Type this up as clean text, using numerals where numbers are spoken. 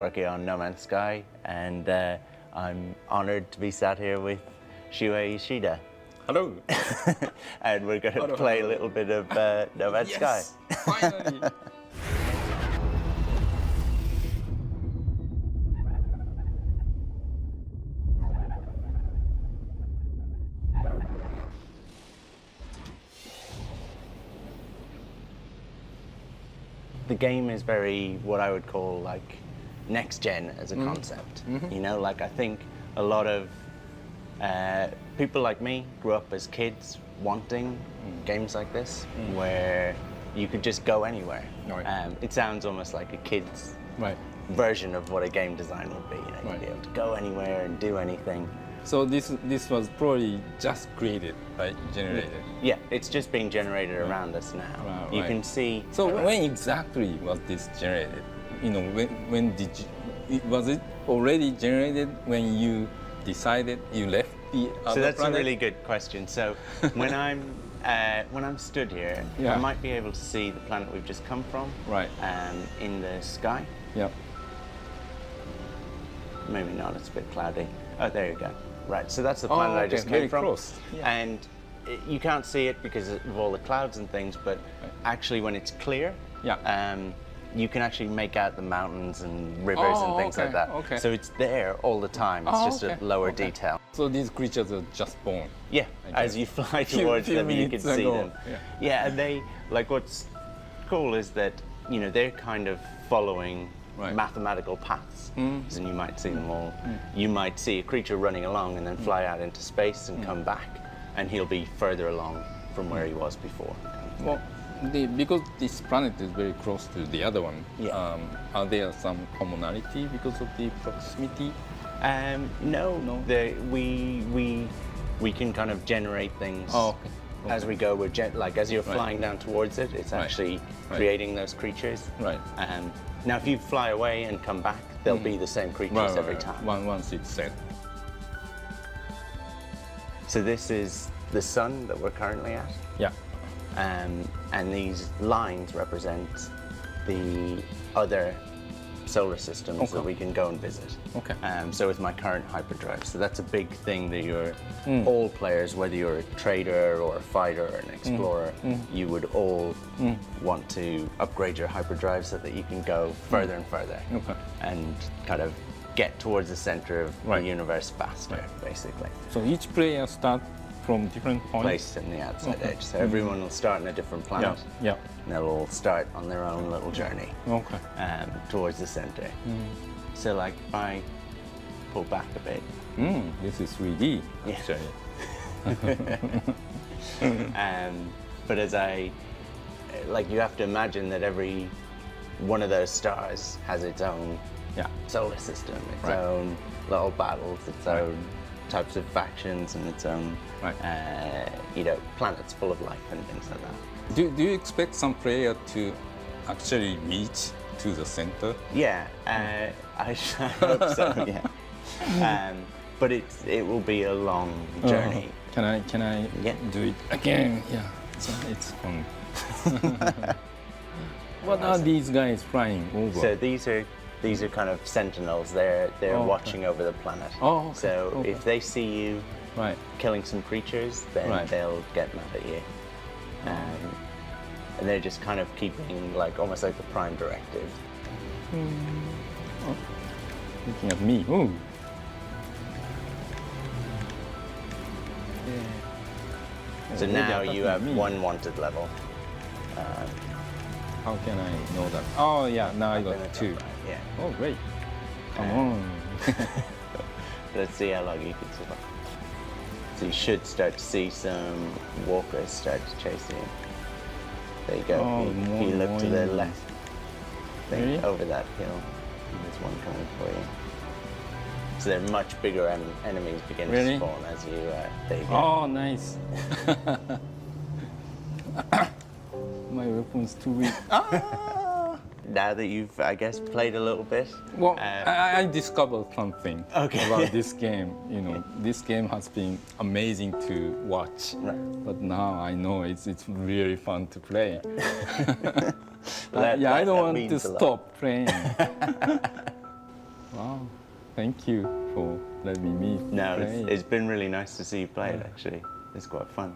working on No Man's Sky, and I'm honored to be sat here with Shuhei Ishida. Hello. And we're going to play a little bit of No Man's Sky. Finally. The game is very, what I would call like next gen as a concept. You know, like I think a lot of people like me grew up as kids wanting games like this, where you could just go anywhere. Right. It sounds almost like a kid's version of what a game design would be. You know, you'd be able to go anywhere and do anything. So this was probably just created, right? Generated. Yeah, it's just being generated around us now. Right. You can see. So when exactly was this generated? You know, when did you? Was it already generated when you decided you left the other So that's planet? a really good question. So when I'm stood here, I might be able to see the planet we've just come from. Right. In the sky. Yep. Maybe not. It's a bit cloudy. Oh, there you go. Right. So that's the planet I just came very from. close. Yeah. And you can't see it because of all the clouds and things. But actually, when it's clear, you can actually make out the mountains and rivers and things like that. Okay. So it's there all the time. It's just a lower detail. So these creatures are just born. Yeah, as you fly towards them, you can see them. Yeah, and they, like what's cool is that, you know, they're kind of following mathematical paths. And you might see them all. You might see a creature running along and then fly out into space and come back, and he'll be further along from where he was before. Well, because this planet is very close to the other one, are there some commonality because of the proximity? No. We can kind of generate things as we go. Like as you're flying down towards it, it's actually creating those creatures. Right. Now, if you fly away and come back, they'll be the same creatures every time. Once it's set. So this is the sun that we're currently at. Yeah. And these lines represent the other solar systems that we can go and visit. Okay. So with my current hyperdrive, so that's a big thing that all players, whether you're a trader or a fighter or an explorer, you would all want to upgrade your hyperdrive so that you can go further and further and kind of get towards the center of the universe faster, basically. So each player starts from different points? Placed in the outside edge. So everyone will start on a different planet. Yeah. And they'll all start on their own little journey towards the center. So like if I pull back a bit. This is 3D, actually. But as you have to imagine that every one of those stars has its own solar system, its own little battles, its own types of factions, and its own planets full of life and things like that. Do you expect some player to actually reach to the center? Yeah, I hope so. Yeah, but it will be a long journey. Can I do it again? Yeah, it's fun. What are these guys flying over? So these are kind of sentinels. They're watching over the planet. So if they see you killing some creatures, then they'll get mad at you. And they're just kind of keeping almost like the prime directive. Looking at me. Ooh. So now you have one wanted level. How can I know that? Oh yeah, now I got 2. Yeah. Oh great. Come on. Let's see how long you can survive. So you should start to see some walkers start to chase you. There you go. If you look to the left, over that hill, there's one coming for you. So they're much bigger enemies begin to spawn as you. There you go. Oh, nice. My weapon's too weak. Now that you've, I guess, played a little bit. Well, I discovered something about this game. You know, this game has been amazing to watch, but now I know it's really fun to play. I don't want to stop playing. Wow. Thank you for letting me No, play. it's been really nice to see you play it, actually. It's quite fun.